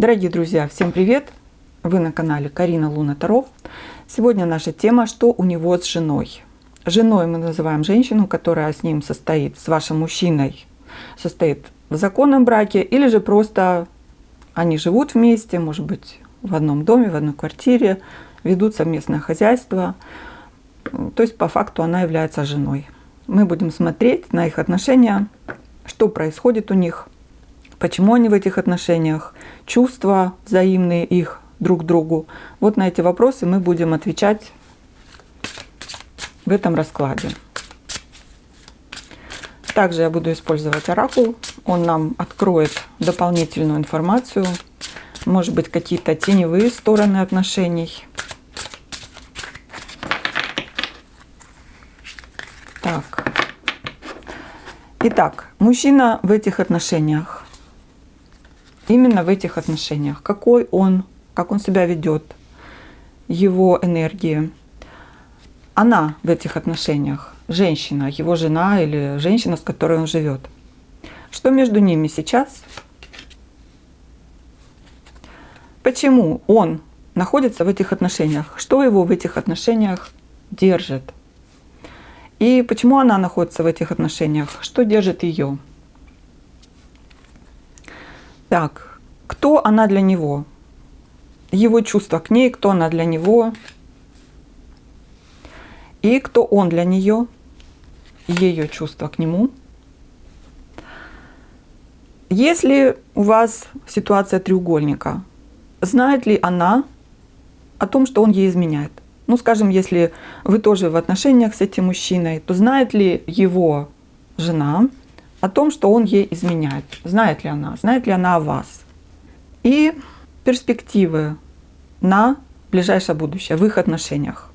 Дорогие друзья, всем привет! Вы на канале Карина Луна Таро. Сегодня наша тема, что у него с женой. Женой мы называем женщину, которая с ним состоит, с вашим мужчиной, состоит в законном браке, или же просто они живут вместе, может быть, в одном доме, в одной квартире, ведут совместное хозяйство. То есть по факту она является женой. Мы будем смотреть на их отношения, что происходит у них, почему они в этих отношениях, чувства взаимные их друг к другу. Вот на эти вопросы мы будем отвечать в этом раскладе. Также я буду использовать оракул. Он нам откроет дополнительную информацию, может быть, какие-то теневые стороны отношений. Так. Итак, мужчина в этих отношениях. Именно в этих отношениях. Какой он, как он себя ведет, его энергии. Она в этих отношениях, женщина, его жена или женщина, с которой он живет. Что между ними сейчас? Почему он находится в этих отношениях? Что его в этих отношениях держит? И почему она находится в этих отношениях? Что держит ее? Так, кто она для него? Его чувства к ней, кто она для него? И кто он для нее? Ее чувства к нему? Если у вас ситуация треугольника, знает ли она о том, что он ей изменяет? Ну, скажем, если вы тоже в отношениях с этим мужчиной, то знает ли его жена о том, что он ей изменяет? Знает ли она о вас? И перспективы на ближайшее будущее в их отношениях.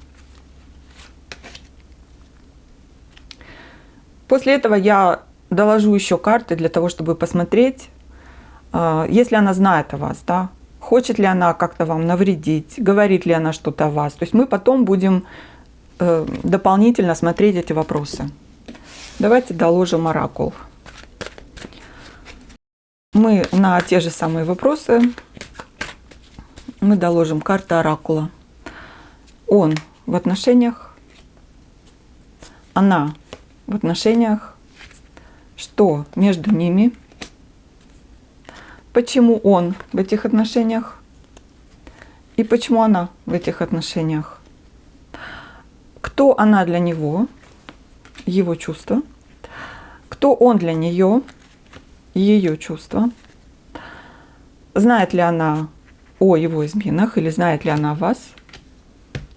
После этого я доложу еще карты для того, чтобы посмотреть, если она знает о вас, да, хочет ли она как-то вам навредить, говорит ли она что-то о вас. То есть мы потом будем дополнительно смотреть эти вопросы. Давайте доложим оракул. Мы на те же самые вопросы мы доложим карты оракула. Он в отношениях, она в отношениях, что между ними, почему он в этих отношениях и почему она в этих отношениях, кто она для него, его чувства, кто он для нее, ее чувства, знает ли она о его изменах или знает ли она о вас,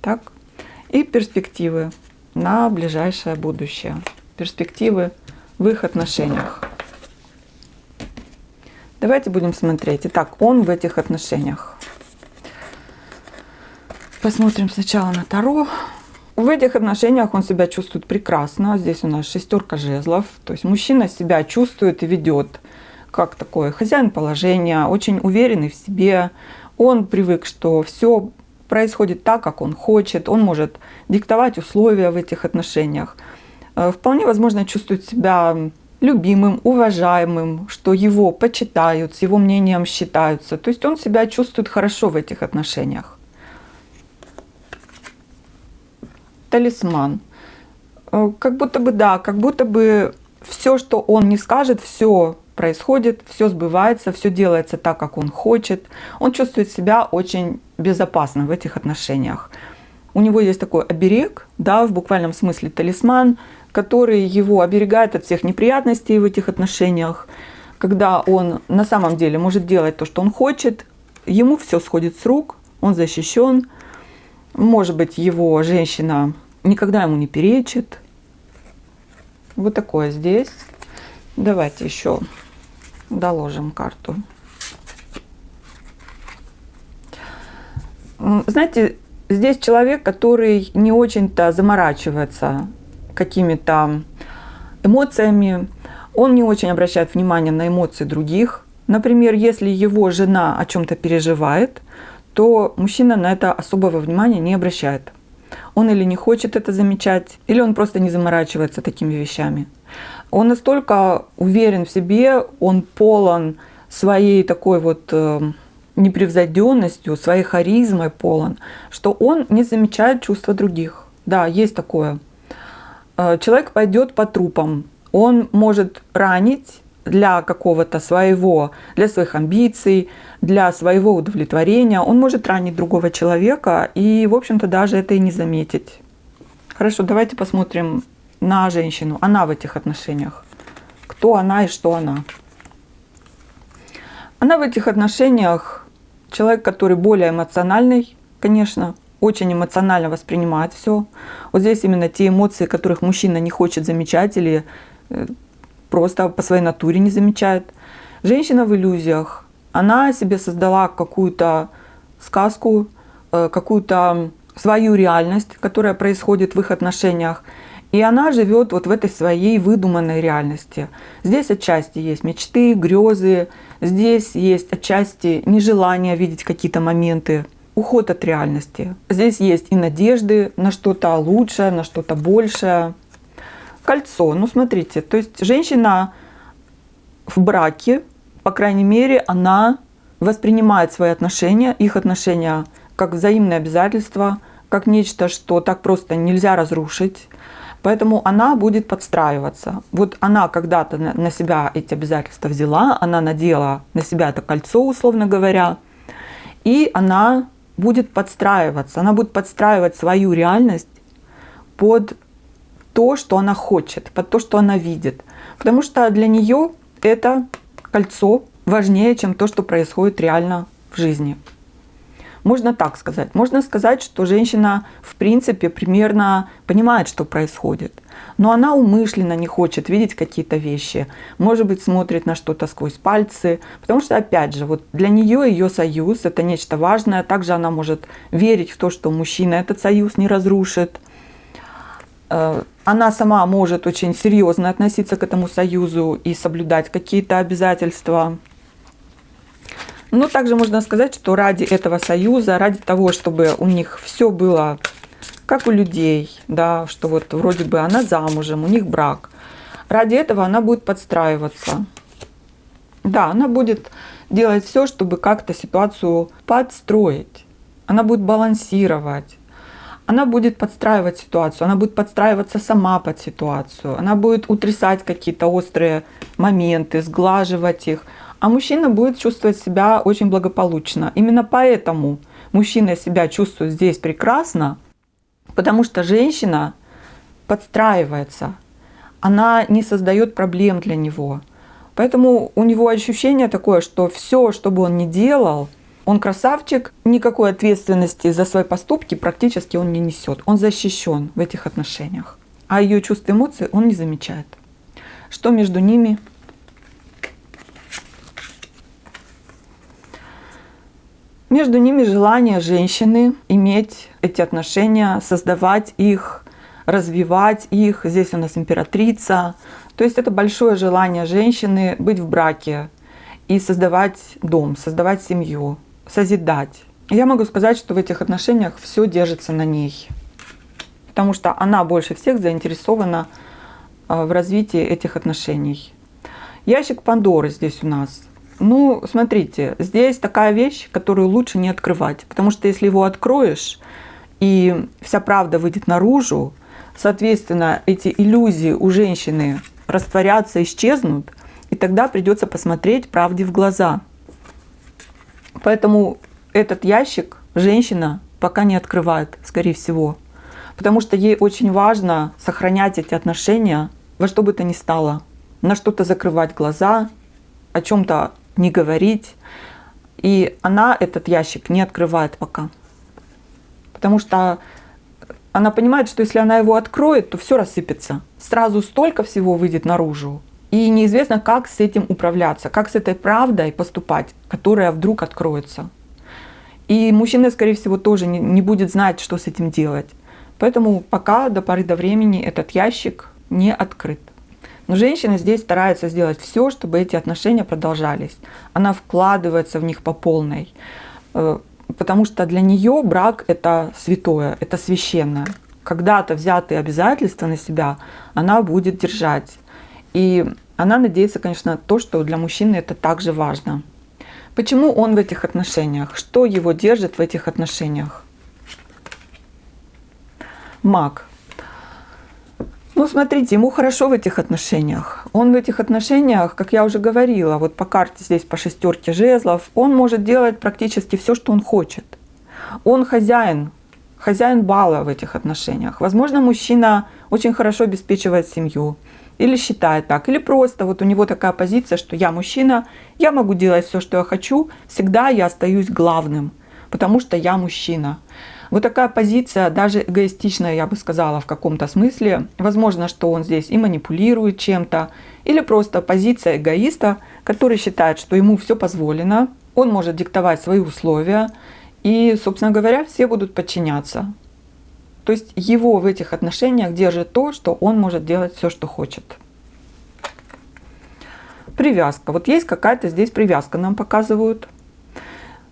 так, и перспективы на ближайшее будущее, перспективы в их отношениях. Давайте будем смотреть. Итак, он в этих отношениях. Посмотрим сначала на Таро. В этих отношениях он себя чувствует прекрасно. Здесь у нас шестерка жезлов. То есть мужчина себя чувствует и ведет как такой хозяин положения, очень уверенный в себе. Он привык, что все происходит так, как он хочет. Он может диктовать условия в этих отношениях. Вполне возможно чувствует себя любимым, уважаемым, что его почитают, с его мнением считаются. То есть он себя чувствует хорошо в этих отношениях. Талисман. Как будто бы, да, как будто бы все, что он не скажет, все происходит, все сбывается, все делается так, как он хочет. Он чувствует себя очень безопасно в этих отношениях. У него есть такой оберег, да, в буквальном смысле талисман, который его оберегает от всех неприятностей в этих отношениях. Когда он на самом деле может делать то, что он хочет, ему все сходит с рук, он защищен. Может быть, его женщина никогда ему не перечит. Вот такое здесь. Давайте еще доложим карту. Знаете, здесь человек, который не очень-то заморачивается какими-то эмоциями. Он не очень обращает внимание на эмоции других. Например, если его жена о чем-то переживает, то мужчина на это особого внимания не обращает. Он или не хочет это замечать, или он просто не заморачивается такими вещами. Он настолько уверен в себе, он полон своей такой вот непревзойденностью, своей харизмой полон, что он не замечает чувства других. Да, есть такое. Человек пойдет по трупам, он может ранить для какого-то своего, для своих амбиций, для своего удовлетворения. Он может ранить другого человека и, в общем-то, даже это и не заметить. Хорошо, давайте посмотрим на женщину. Она в этих отношениях. Кто она и что она? Она в этих отношениях человек, который более эмоциональный, конечно, очень эмоционально воспринимает все. Вот здесь именно те эмоции, которых мужчина не хочет замечать или просто по своей натуре не замечает. Женщина в иллюзиях. Она себе создала какую-то сказку, какую-то свою реальность, которая происходит в их отношениях. И она живет вот в этой своей выдуманной реальности. Здесь отчасти есть мечты, грезы, здесь есть отчасти нежелание видеть какие-то моменты, уход от реальности. Здесь есть и надежды на что-то лучшее, на что-то большее. Кольцо, ну смотрите, то есть женщина в браке, по крайней мере, она воспринимает свои отношения, их отношения как взаимные обязательства, как нечто, что так просто нельзя разрушить. Поэтому она будет подстраиваться. Вот она когда-то на себя эти обязательства взяла, она надела на себя это кольцо, условно говоря, и она будет подстраиваться. Она будет подстраивать свою реальность под то, что она хочет, под то, что она видит. Потому что для нее это кольцо важнее, чем то, что происходит реально в жизни. Можно так сказать. Можно сказать, что женщина, в принципе, примерно понимает, что происходит. Но она умышленно не хочет видеть какие-то вещи. Может быть, смотрит на что-то сквозь пальцы. Потому что, опять же, вот для нее ее союз – это нечто важное. Также она может верить в то, что мужчина этот союз не разрушит. Она сама может очень серьезно относиться к этому союзу и соблюдать какие-то обязательства. Но также можно сказать, что ради этого союза, ради того, чтобы у них все было как у людей, да, что вот вроде бы она замужем, у них брак, ради этого она будет подстраиваться. Да, она будет делать все, чтобы как-то ситуацию подстроить. Она будет балансировать. Она будет подстраивать ситуацию, она будет подстраиваться сама под ситуацию, она будет утрясать какие-то острые моменты, сглаживать их, а мужчина будет чувствовать себя очень благополучно. Именно поэтому мужчина себя чувствует здесь прекрасно, потому что женщина подстраивается, она не создает проблем для него. Поэтому у него ощущение такое, что все, что бы он ни делал, он красавчик, никакой ответственности за свои поступки практически он не несет. Он защищен в этих отношениях. А ее чувства и эмоции он не замечает. Что между ними? Между ними желание женщины иметь эти отношения, создавать их, развивать их. Здесь у нас императрица. То есть это большое желание женщины быть в браке и создавать дом, создавать семью, созидать. Я могу сказать, что в этих отношениях все держится на ней. Потому что она больше всех заинтересована в развитии этих отношений. Ящик Пандоры здесь у нас. Ну, смотрите, здесь такая вещь, которую лучше не открывать. Потому что если его откроешь, и вся правда выйдет наружу, соответственно, эти иллюзии у женщины растворятся, исчезнут, и тогда придется посмотреть правде в глаза. Поэтому этот ящик женщина пока не открывает, скорее всего. Потому что ей очень важно сохранять эти отношения во что бы то ни стало. На что-то закрывать глаза, о чем-то не говорить. И она этот ящик не открывает пока. Потому что она понимает, что если она его откроет, то все рассыпется. Сразу столько всего выйдет наружу. И неизвестно, как с этим управляться, как с этой правдой поступать, которая вдруг откроется. И мужчина, скорее всего, тоже не будет знать, что с этим делать. Поэтому пока до поры до времени этот ящик не открыт. Но женщина здесь старается сделать все, чтобы эти отношения продолжались. Она вкладывается в них по полной. Потому что для нее брак – это святое, это священное. Когда-то взятые обязательства на себя она будет держать. И она надеется, конечно, на то, что для мужчины это также важно. Почему он в этих отношениях? Что его держит в этих отношениях? Маг. Ну, смотрите, ему хорошо в этих отношениях. Он в этих отношениях, как я уже говорила, вот по карте здесь по 6 жезлов, он может делать практически все, что он хочет. Он хозяин бала в этих отношениях. Возможно, мужчина очень хорошо обеспечивает семью, или считает так, или просто вот у него такая позиция, что я мужчина, я могу делать все, что я хочу, всегда я остаюсь главным, потому что я мужчина. Вот такая позиция, даже эгоистичная, я бы сказала, в каком-то смысле. Возможно, что он здесь и манипулирует чем-то, или просто позиция эгоиста, который считает, что ему все позволено, он может диктовать свои условия, и, собственно говоря, все будут подчиняться. То есть его в этих отношениях держит то, что он может делать все, что хочет. Привязка. Вот есть какая-то здесь привязка, нам показывают.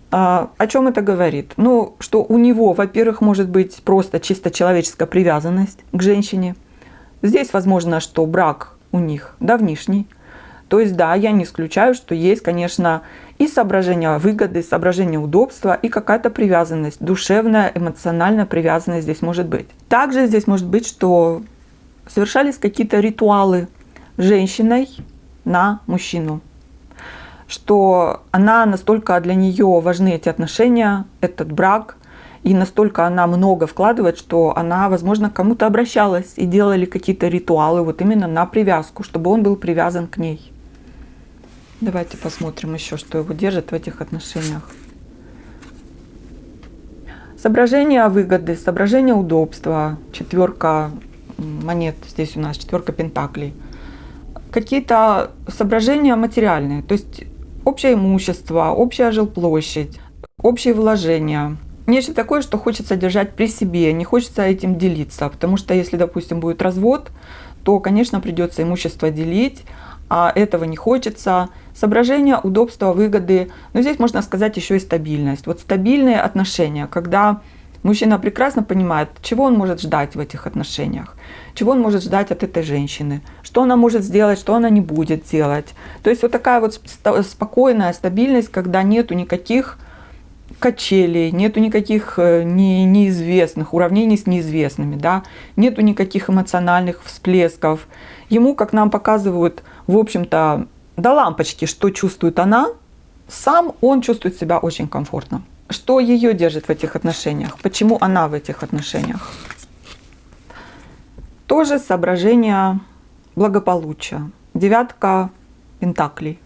О чем это говорит? Ну, что у него, во-первых, может быть просто чисто человеческая привязанность к женщине. Здесь возможно, что брак у них давнишний. То есть, да, я не исключаю, что есть, конечно, и соображения выгоды, соображения удобства, и какая-то привязанность, душевная, эмоциональная привязанность здесь может быть. Также здесь может быть, что совершались какие-то ритуалы женщиной на мужчину. Что она настолько для нее важны эти отношения, этот брак, и настолько она много вкладывает, что она, возможно, к кому-то обращалась и делали какие-то ритуалы вот именно на привязку, чтобы он был привязан к ней. Давайте посмотрим еще, что его держит в этих отношениях. Соображение выгоды, соображение удобства, 4 монет, здесь у нас 4 пентаклей. Какие-то соображения материальные, то есть общее имущество, общая жилплощадь, общие вложения. Нечто такое, что хочется держать при себе, не хочется этим делиться, потому что если, допустим, будет развод, то, конечно, придется имущество делить, а этого не хочется. Соображения, удобства, выгоды. Но здесь можно сказать еще и стабильность. Вот стабильные отношения, когда мужчина прекрасно понимает, чего он может ждать в этих отношениях, чего он может ждать от этой женщины, что она может сделать, что она не будет делать. То есть вот такая вот спокойная стабильность, когда нету никаких качелей, нету никаких неизвестных, уравнений с неизвестными, да? Нету никаких эмоциональных всплесков. Ему, как нам показывают, в общем-то, до лампочки, что чувствует она, сам он чувствует себя очень комфортно. Что ее держит в этих отношениях? Почему она в этих отношениях? Тоже соображение благополучия. 9 пентаклей.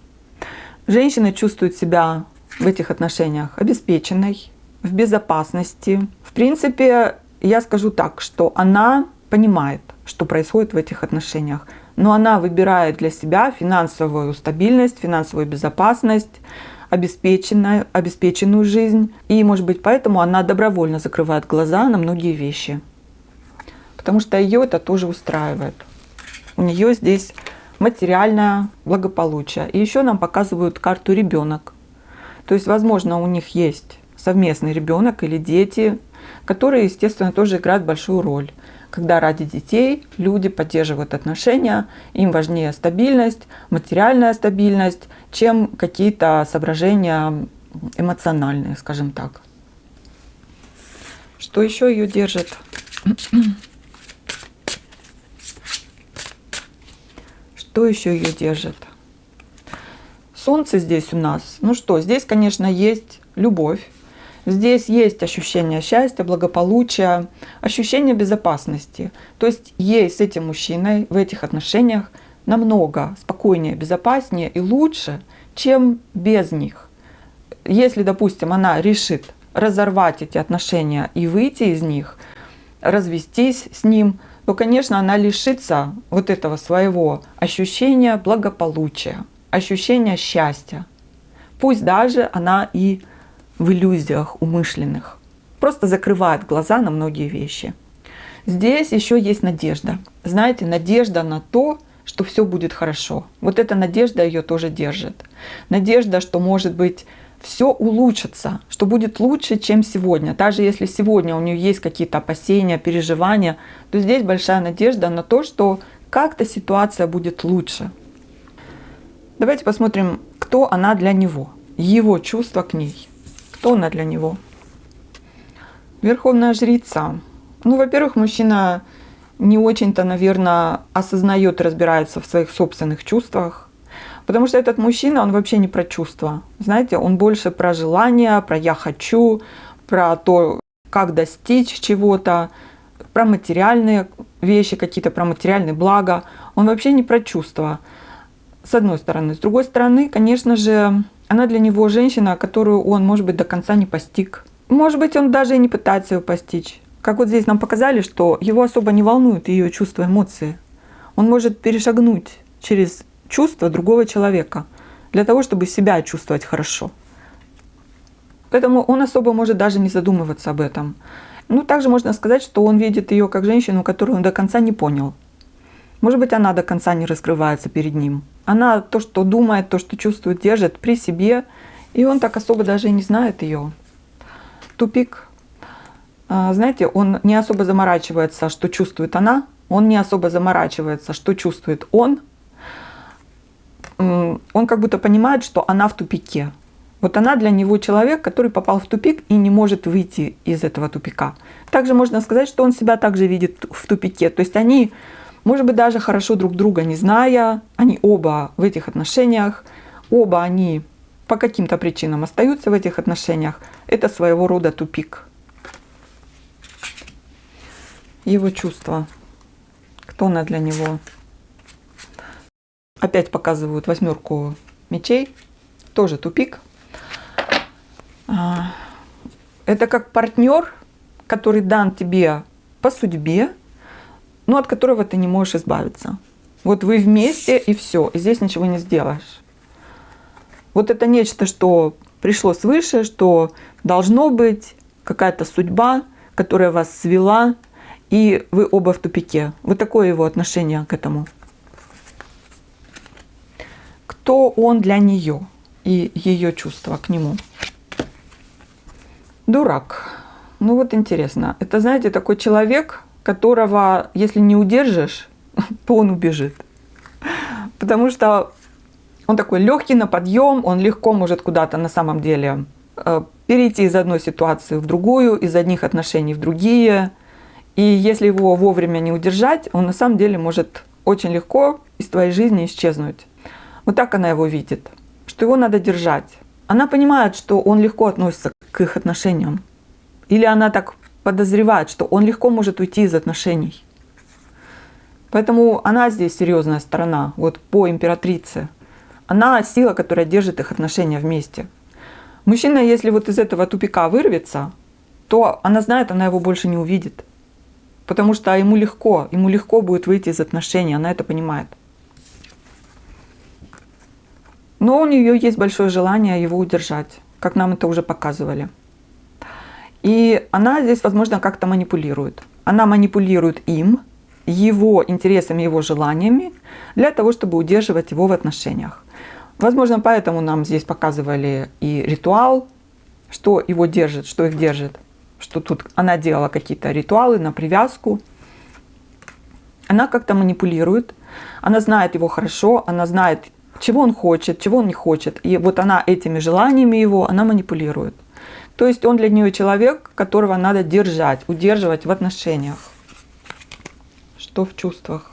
Женщина чувствует себя в этих отношениях обеспеченной, в безопасности. В принципе, я скажу так, что она понимает, что происходит в этих отношениях, но она выбирает для себя финансовую стабильность, финансовую безопасность, обеспеченную жизнь. И, может быть, поэтому она добровольно закрывает глаза на многие вещи. Потому что ее это тоже устраивает. У нее здесь материальное благополучие. И еще нам показывают карту ребенок. То есть, возможно, у них есть совместный ребенок или дети, которые, естественно, тоже играют большую роль. Когда ради детей люди поддерживают отношения, им важнее стабильность, материальная стабильность, чем какие-то соображения эмоциональные, скажем так. Что еще ее держит? Что еще ее держит? Солнце здесь у нас. Ну что, здесь, конечно, есть любовь. Здесь есть ощущение счастья, благополучия, ощущение безопасности. То есть ей с этим мужчиной в этих отношениях намного спокойнее, безопаснее и лучше, чем без них. Если, допустим, она решит разорвать эти отношения и выйти из них, развестись с ним, то, конечно, она лишится вот этого своего ощущения благополучия, ощущения счастья. Пусть даже она и в иллюзиях умышленных. Просто закрывает глаза на многие вещи. Здесь еще есть надежда. Знаете, надежда на то, что все будет хорошо. Вот эта надежда ее тоже держит. Надежда, что, может быть, все улучшится, что будет лучше, чем сегодня. Даже если сегодня у нее есть какие-то опасения, переживания, то здесь большая надежда на то, что как-то ситуация будет лучше. Давайте посмотрим, кто она для него. его чувства к ней. Кто она для него? Верховная жрица. Ну, во-первых, мужчина не очень-то, наверное, осознает и разбирается в своих собственных чувствах. Потому что этот мужчина, он вообще не про чувства. Знаете, он больше про желания, про «я хочу», про то, как достичь чего-то, про материальные вещи какие-то, про материальные блага. Он вообще не про чувства, с одной стороны. С другой стороны, конечно же, она для него женщина, которую он, может быть, до конца не постиг. Может быть, он даже и не пытается ее постичь. Как вот здесь нам показали, что его особо не волнуют ее чувства, эмоции. Он может перешагнуть через чувства другого человека для того, чтобы себя чувствовать хорошо. Поэтому он особо может даже не задумываться об этом. Ну, также можно сказать, что он видит ее как женщину, которую он до конца не понял. Может быть, она до конца не раскрывается перед ним. Она то, что думает, то, что чувствует, держит при себе, и он так особо даже и не знает ее. Тупик. Знаете, он не особо заморачивается, что чувствует она, он не особо заморачивается, что чувствует он. Он как будто понимает, что она в тупике. Вот она для него человек, который попал в тупик и не может выйти из этого тупика. Также можно сказать, что он себя также видит в тупике. То есть они, может быть, даже хорошо друг друга не зная, они оба в этих отношениях, оба они по каким-то причинам остаются в этих отношениях. Это своего рода тупик. Его чувства. Кто она для него? Опять показывают 8 мечей. Тоже тупик. Это как партнер, который дан тебе по судьбе, но от которого ты не можешь избавиться. Вот вы вместе и все, и здесь ничего не сделаешь. Вот это нечто, что пришло свыше, что должно быть, какая-то судьба, которая вас свела, и вы оба в тупике. Вот такое его отношение к этому. Кто он для нее и ее чувства к нему? Дурак. Ну вот интересно. Это, знаете, такой человек, которого, если не удержишь, то он убежит. Потому что он такой легкий на подъем, он легко может куда-то на самом деле перейти из одной ситуации в другую, из одних отношений в другие. И если его вовремя не удержать, он на самом деле может очень легко из твоей жизни исчезнуть. Вот так она его видит, что его надо держать. Она понимает, что он легко относится к их отношениям. Или она так подозревает, что он легко может уйти из отношений. Поэтому она здесь серьезная сторона, вот по императрице. Она сила, которая держит их отношения вместе. Мужчина, если вот из этого тупика вырвется, то она знает, она его больше не увидит. Потому что ему легко будет выйти из отношений, она это понимает. Но у нее есть большое желание его удержать, как нам это уже показывали. И она здесь, возможно, как-то манипулирует. Она манипулирует им, его интересами, его желаниями, для того, чтобы удерживать его в отношениях. Возможно, поэтому нам здесь показывали и ритуал, что его держит, что их держит. Что тут она делала какие-то ритуалы на привязку. Она как-то манипулирует. Она знает его хорошо, она знает, чего он хочет, чего он не хочет. И вот она этими желаниями его, она манипулирует. То есть он для нее человек, которого надо держать, удерживать в отношениях. Что в чувствах?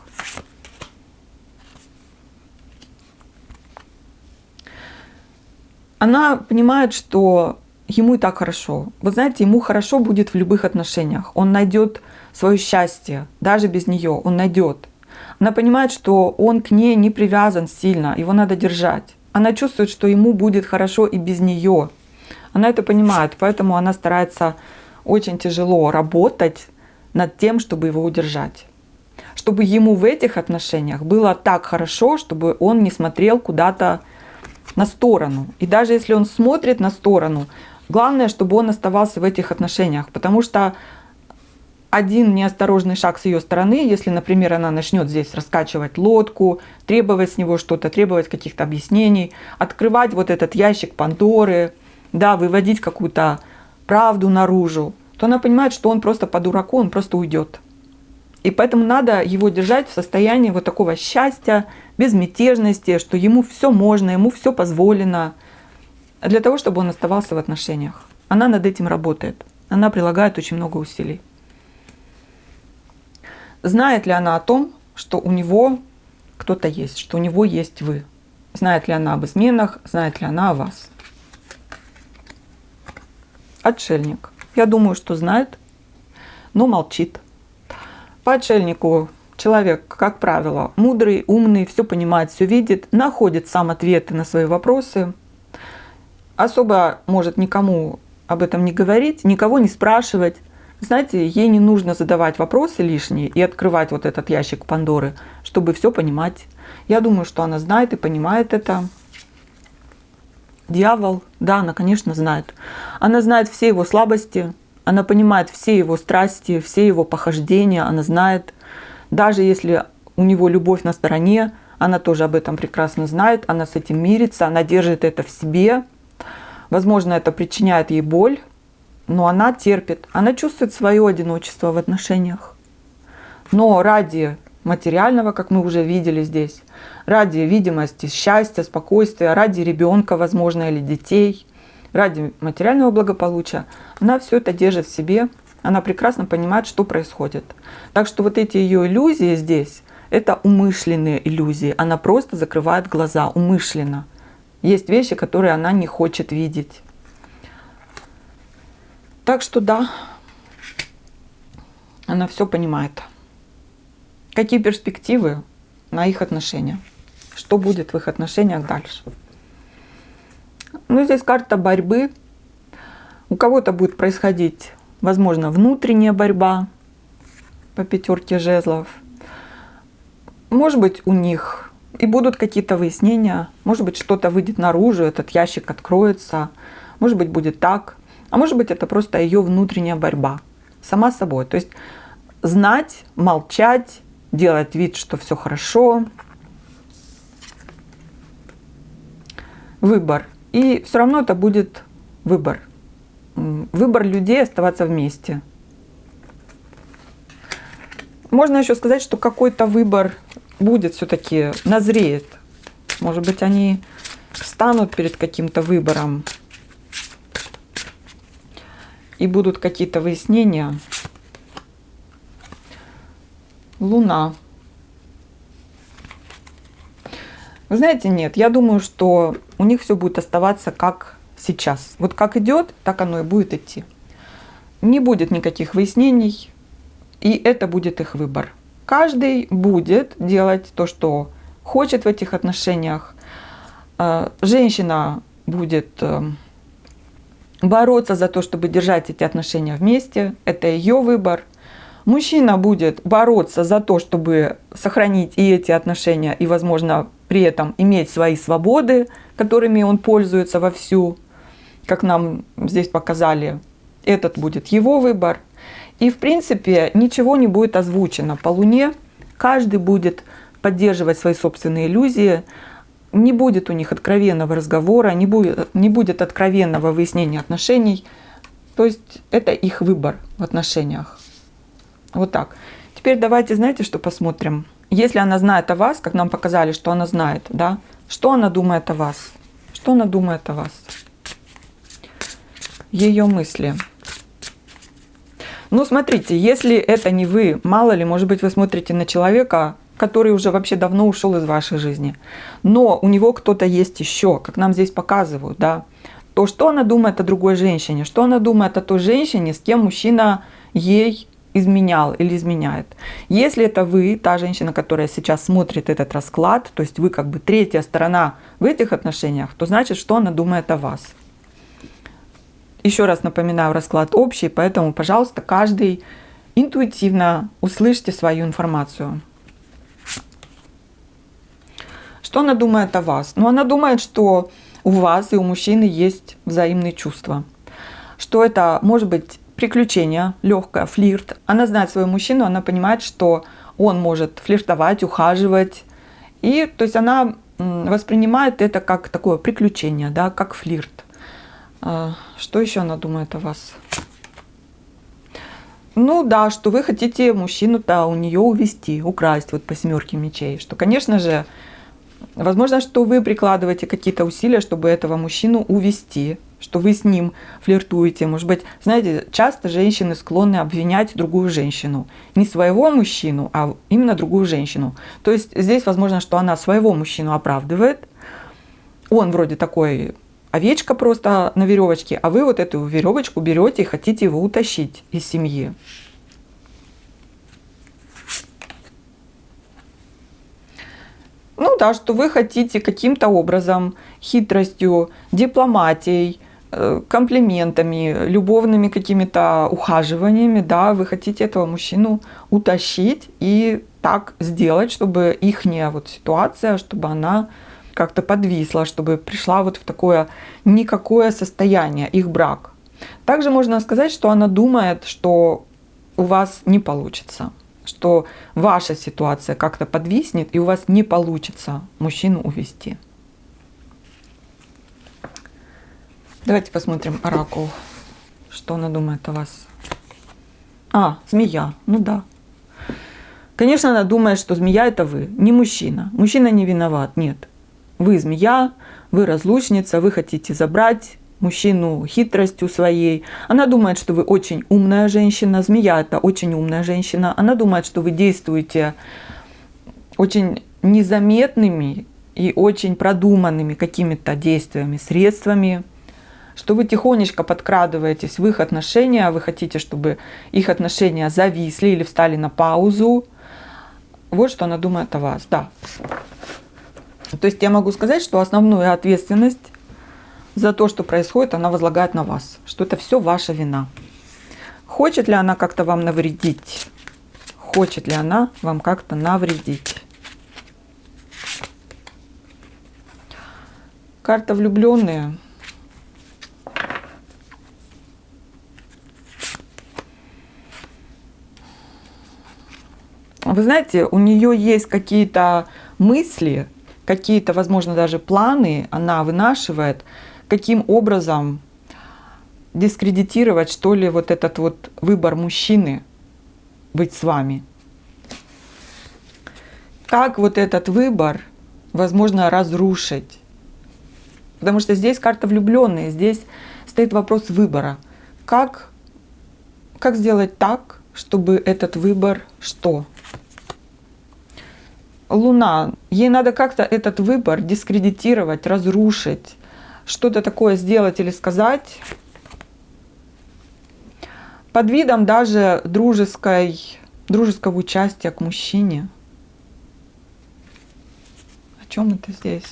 Она понимает, что ему и так хорошо. Вы знаете, ему хорошо будет в любых отношениях. Он найдет свое счастье, даже без нее он найдет. Она понимает, что он к ней не привязан сильно, его надо держать. Она чувствует, что ему будет хорошо и без нее. Она это понимает, поэтому она старается очень тяжело работать над тем, чтобы его удержать. Чтобы ему в этих отношениях было так хорошо, чтобы он не смотрел куда-то на сторону. И даже если он смотрит на сторону, главное, чтобы он оставался в этих отношениях. Потому что один неосторожный шаг с ее стороны, если, например, она начнет здесь раскачивать лодку, требовать с него что-то, требовать каких-то объяснений, открывать вот этот ящик Пандоры, да, выводить какую-то правду наружу, то она понимает, что он просто по дураку, он просто уйдет. И поэтому надо его держать в состоянии вот такого счастья, безмятежности, что ему все можно, ему все позволено. для того, чтобы он оставался в отношениях. Она над этим работает. Она прилагает очень много усилий. Знает ли она о том, что у него кто-то есть, что у него есть вы? Знает ли она об изменах, знает ли она о вас? Отшельник. Я думаю, что знает, но молчит. По отшельнику человек, как правило, мудрый, умный, все понимает, все видит, находит сам ответы на свои вопросы, особо может никому об этом не говорить, никого не спрашивать. Знаете, ей не нужно задавать вопросы лишние и открывать вот этот ящик Пандоры, чтобы все понимать. Я думаю, что она знает и понимает это. Дьявол, да, она, конечно, знает. Она знает все его слабости, она понимает все его страсти, все его похождения, она знает. Даже если у него любовь на стороне, она тоже об этом прекрасно знает, она с этим мирится, она держит это в себе. Возможно, это причиняет ей боль, но она терпит, она чувствует свое одиночество в отношениях. Но ради материального, как мы уже видели здесь, ради видимости счастья, спокойствия, ради ребенка, возможно, или детей, ради материального благополучия, она все это держит в себе, она прекрасно понимает, что происходит. Так что вот эти ее иллюзии здесь, это умышленные иллюзии, она просто закрывает глаза умышленно. Есть вещи, которые она не хочет видеть. Так что да, она все понимает. Какие перспективы на их отношения? Что будет в их отношениях дальше? Ну, здесь карта борьбы. У кого-то будет происходить, возможно, внутренняя борьба по 5 жезлов. Может быть, у них и будут какие-то выяснения. Может быть, что-то выйдет наружу, этот ящик откроется. Может быть, будет так. А может быть, это просто ее внутренняя борьба. Сама с собой. То есть знать, молчать, делать вид, что все хорошо. Выбор. И все равно это будет выбор. Выбор людей оставаться вместе. Можно еще сказать, что какой-то выбор будет все-таки, назреет. Может быть, они встанут перед каким-то выбором. И будут какие-то выяснения. Луна. Вы знаете, нет, я думаю, что у них все будет оставаться как сейчас. Вот как идет, так оно и будет идти. Не будет никаких выяснений, и это будет их выбор. Каждый будет делать то, что хочет в этих отношениях. Женщина будет бороться за то, чтобы держать эти отношения вместе. Это ее выбор. Мужчина будет бороться за то, чтобы сохранить и эти отношения, и, возможно, при этом иметь свои свободы, которыми он пользуется вовсю. Как нам здесь показали, этот будет его выбор. И, в принципе, ничего не будет озвучено по Луне. Каждый будет поддерживать свои собственные иллюзии. Не будет у них откровенного разговора, не будет откровенного выяснения отношений. То есть это их выбор в отношениях. Вот так. Теперь давайте, знаете, что посмотрим. Если она знает о вас, как нам показали, что она знает, да, что она думает о вас? Что она думает о вас? Ее мысли. Ну, смотрите, если это не вы, мало ли, может быть, вы смотрите на человека, который уже вообще давно ушел из вашей жизни, но у него кто-то есть еще, как нам здесь показывают, да, то что она думает о другой женщине, что она думает о той женщине, с кем мужчина ей изменял или изменяет. Если это вы, та женщина, которая сейчас смотрит этот расклад, то есть вы как бы третья сторона в этих отношениях, то значит, что она думает о вас. Еще раз напоминаю, расклад общий, поэтому, пожалуйста, каждый интуитивно услышьте свою информацию. Что она думает о вас? Ну, она думает, что у вас и у мужчины есть взаимные чувства. Что это может быть приключение, легкое, флирт. Она знает своего мужчину, она понимает, что он может флиртовать, ухаживать. И, то есть, она воспринимает это как такое приключение, да, как флирт. Что еще она думает о вас? Ну да, что вы хотите мужчину-то у нее увести, украсть, вот по 7 мечей. Что, конечно же, Возможно, что вы прикладываете какие-то усилия, чтобы этого мужчину увести, что вы с ним флиртуете. Может быть, знаете, часто женщины склонны обвинять другую женщину. Не своего мужчину, а именно другую женщину. То есть здесь возможно, что она своего мужчину оправдывает. Он вроде такой овечка просто на веревочке, а вы вот эту веревочку берете и хотите его утащить из семьи. Ну да, что вы хотите каким-то образом, хитростью, дипломатией, комплиментами, любовными какими-то ухаживаниями, да, вы хотите этого мужчину утащить и так сделать, чтобы ихняя вот ситуация, чтобы она как-то подвисла, чтобы пришла вот в такое никакое состояние, их брак. Также можно сказать, что она думает, что у вас не получится, что ваша ситуация как-то подвиснет, и у вас не получится мужчину увести. Давайте посмотрим оракул, что она думает о вас. Змея, ну да. Конечно, она думает, что змея это вы, не мужчина. Мужчина не виноват, нет. Вы змея, вы разлучница, вы хотите забрать мужчину хитростью своей. Она думает, что вы очень умная женщина. Змея – это очень умная женщина. Она думает, что вы действуете очень незаметными и очень продуманными какими-то действиями, средствами, что вы тихонечко подкрадываетесь в их отношения, вы хотите, чтобы их отношения зависли или встали на паузу. Вот что она думает о вас, да. То есть я могу сказать, что основную ответственность за то, что происходит, она возлагает на вас, что это все ваша вина. Хочет ли она как-то вам навредить? Хочет ли она вам как-то навредить? Карта влюбленные. Вы знаете, у нее есть какие-то мысли, какие-то, возможно, даже планы, она вынашивает, каким образом дискредитировать, что ли, вот этот вот выбор мужчины быть с вами. Как вот этот выбор, возможно, разрушить. Потому что здесь карта влюбленные, здесь стоит вопрос выбора. Как сделать так, чтобы этот выбор что? Луна. Ей надо как-то этот выбор дискредитировать, разрушить, что-то такое сделать или сказать под видом даже дружеского участия к мужчине. О чем это здесь?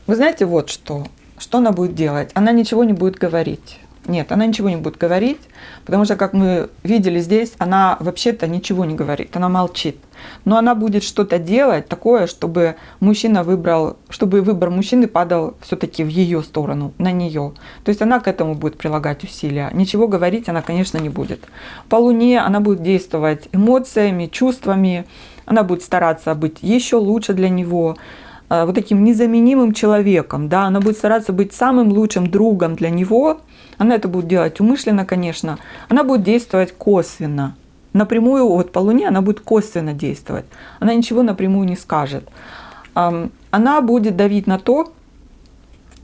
Вы знаете, вот что. Что она будет делать? Она ничего не будет говорить. Нет, она ничего не будет говорить, потому что, как мы видели здесь, она вообще-то ничего не говорит, она молчит. Но она будет что-то делать такое, чтобы выбор мужчины падал все-таки в ее сторону, на нее. То есть она к этому будет прилагать усилия. Ничего говорить она, конечно, не будет. По Луне она будет действовать эмоциями, чувствами, она будет стараться быть еще лучше для него, вот таким незаменимым человеком, да, она будет стараться быть самым лучшим другом для него. Она это будет делать умышленно, конечно. Она будет действовать косвенно. Напрямую, вот по Луне она будет косвенно действовать. Она ничего напрямую не скажет. Она будет давить на то,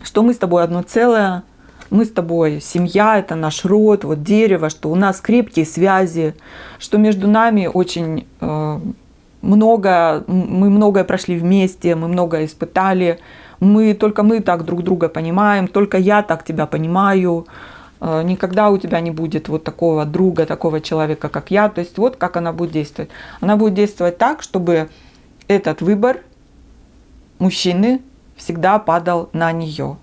что мы с тобой одно целое, мы с тобой семья, это наш род, вот дерево, что у нас крепкие связи, что между нами очень мы многое прошли вместе, мы многое испытали, только мы так друг друга понимаем, только я так тебя понимаю, никогда у тебя не будет вот такого друга, такого человека, как я. То есть вот как она будет действовать. Она будет действовать так, чтобы этот выбор мужчины всегда падал на нее.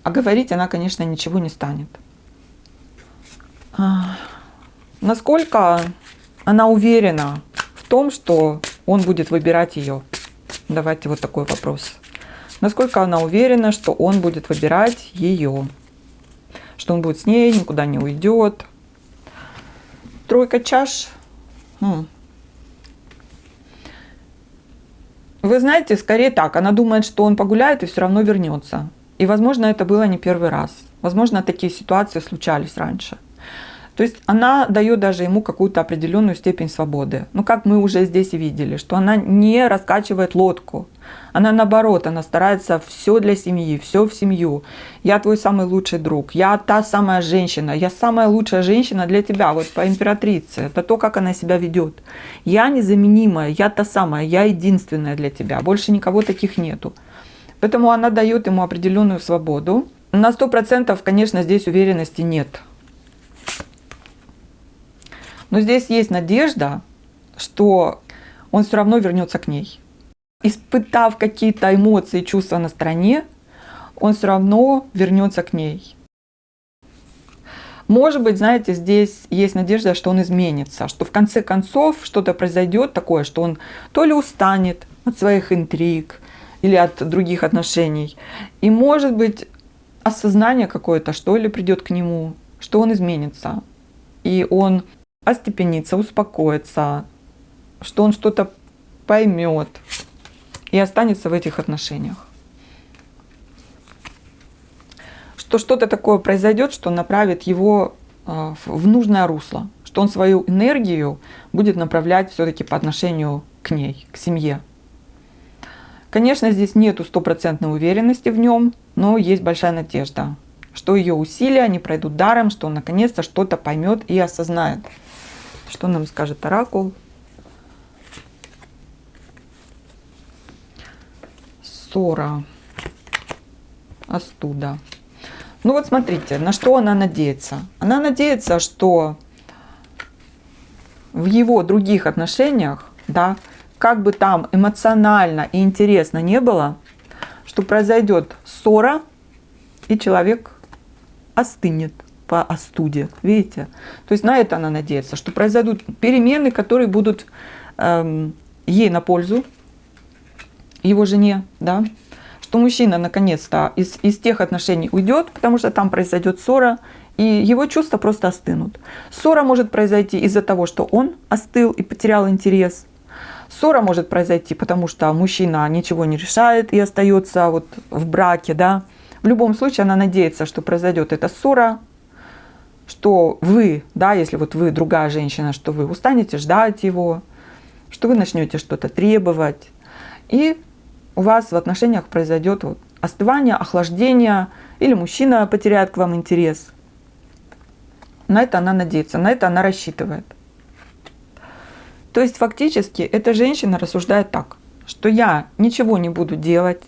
А говорить она, конечно, ничего не станет. Насколько она уверена в том, что он будет выбирать ее? Давайте вот такой вопрос. Насколько она уверена, что он будет выбирать ее? Что он будет с ней, никуда не уйдет? Тройка чаш. Вы знаете, скорее так. Она думает, что он погуляет и все равно вернется. И, возможно, это было не первый раз. Возможно, такие ситуации случались раньше. То есть она дает даже ему какую-то определенную степень свободы. Ну, как мы уже здесь и видели, что она не раскачивает лодку. Она наоборот, она старается все для семьи, все в семью. Я твой самый лучший друг, я та самая женщина, я самая лучшая женщина для тебя, вот по императрице. Это то, как она себя ведет. Я незаменимая, я та самая, я единственная для тебя. Больше никого таких нету. Поэтому она дает ему определенную свободу. На 100%, конечно, здесь уверенности нет. Но здесь есть надежда, что он все равно вернется к ней. Испытав какие-то эмоции, чувства на стороне, он все равно вернется к ней. Может быть, знаете, здесь есть надежда, что он изменится, что в конце концов что-то произойдет такое, что он то ли устанет от своих интриг или от других отношений, и может быть осознание какое-то, что ли, придет к нему, что он изменится, и он остепенится, успокоится, что он что-то поймет и останется в этих отношениях. Что что-то такое произойдет, что направит его в нужное русло, что он свою энергию будет направлять все-таки по отношению к ней, к семье. Конечно, здесь нету стопроцентной уверенности в нем, но есть большая надежда, что ее усилия не пройдут даром, что он наконец-то что-то поймет и осознает. Что нам скажет оракул? Ссора, остуда. Ну вот смотрите, на что она надеется. Она надеется, что в его других отношениях, да, как бы там эмоционально и интересно не было, что произойдет ссора, и человек остынет по остуде. Видите? То есть на это она надеется, что произойдут перемены, которые будут ей на пользу, его жене, да? Что мужчина наконец-то из тех отношений уйдет, потому что там произойдет ссора, и его чувства просто остынут. Ссора может произойти из-за того, что он остыл и потерял интерес. Ссора может произойти, потому что мужчина ничего не решает и остается вот в браке, да. В любом случае она надеется, что произойдет эта ссора, что вы, да, если вот вы другая женщина, что вы устанете ждать его, что вы начнете что-то требовать, и у вас в отношениях произойдет вот остывание, охлаждение, или мужчина потеряет к вам интерес. На это она надеется, на это она рассчитывает. То есть фактически эта женщина рассуждает так, что я ничего не буду делать,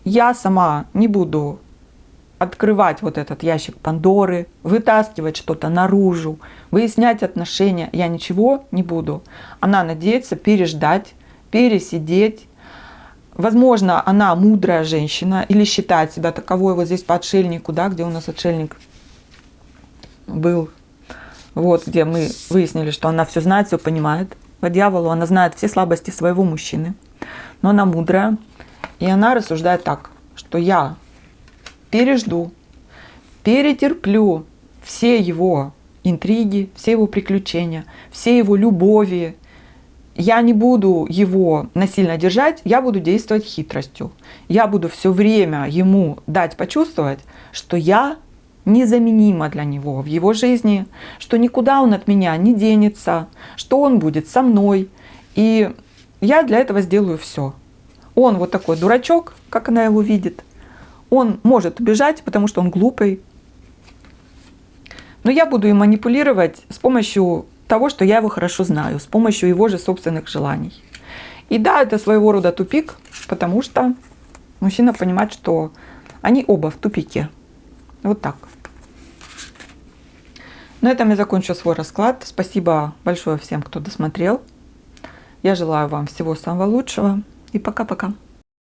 я сама не буду открывать вот этот ящик Пандоры, вытаскивать что-то наружу, выяснять отношения, я ничего не буду. Она надеется переждать, пересидеть. Возможно, она мудрая женщина или считает себя таковой. Вот здесь по отшельнику, да, где у нас отшельник был, вот где мы выяснили, что она все знает, все понимает. По дьяволу она знает все слабости своего мужчины, но она мудрая, и она рассуждает так, что я пережду, перетерплю все его интриги, все его приключения, все его любови. Я не буду его насильно держать, я буду действовать хитростью. Я буду все время ему дать почувствовать, что я незаменима для него в его жизни, что никуда он от меня не денется, что он будет со мной. И я для этого сделаю все. Он вот такой дурачок, как она его видит. Он может убежать, потому что он глупый. Но я буду им манипулировать с помощью того, что я его хорошо знаю, с помощью его же собственных желаний. И да, это своего рода тупик, потому что мужчина понимает, что они оба в тупике. Вот так. На этом я закончу свой расклад. Спасибо большое всем, кто досмотрел. Я желаю вам всего самого лучшего. И пока-пока.